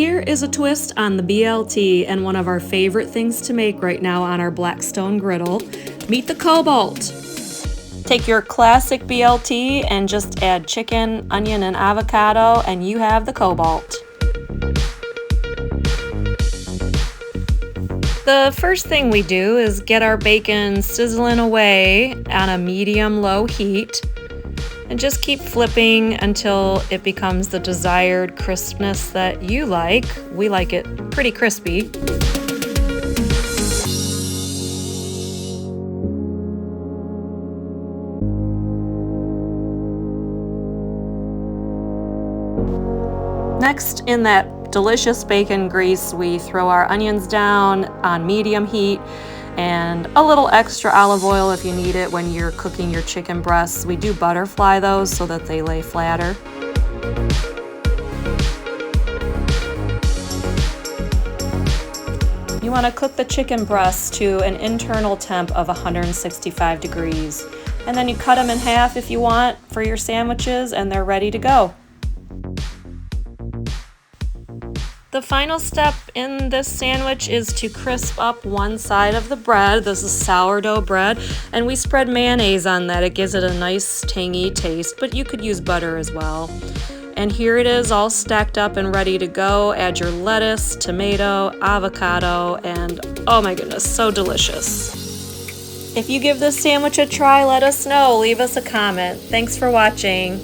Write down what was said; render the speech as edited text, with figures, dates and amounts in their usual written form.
Here is a twist on the BLT and one of our favorite things to make right now on our Blackstone Griddle. Meet the COBALT. Take your classic BLT and just add chicken, onion, and avocado, and you have the COBALT. The first thing we do is get our bacon sizzling away on a medium-low heat. And just keep flipping until it becomes the desired crispness that you like. We like it pretty crispy. Next, in that delicious bacon grease, we throw our onions down on medium heat and a little extra olive oil if you need it when you're cooking your chicken breasts. We do butterfly those so that they lay flatter. You want to cook the chicken breasts to an internal temp of 165 degrees. And then you cut them in half if you want for your sandwiches, and they're ready to go. The final step in this sandwich is to crisp up one side of the bread. This is sourdough bread, and we spread mayonnaise on that. It gives it a nice tangy taste, but you could use butter as well. And here it is, all stacked up and ready to go. Add your lettuce, tomato, avocado, and oh my goodness, so delicious. If you give this sandwich a try, let us know. Leave us a comment. Thanks for watching.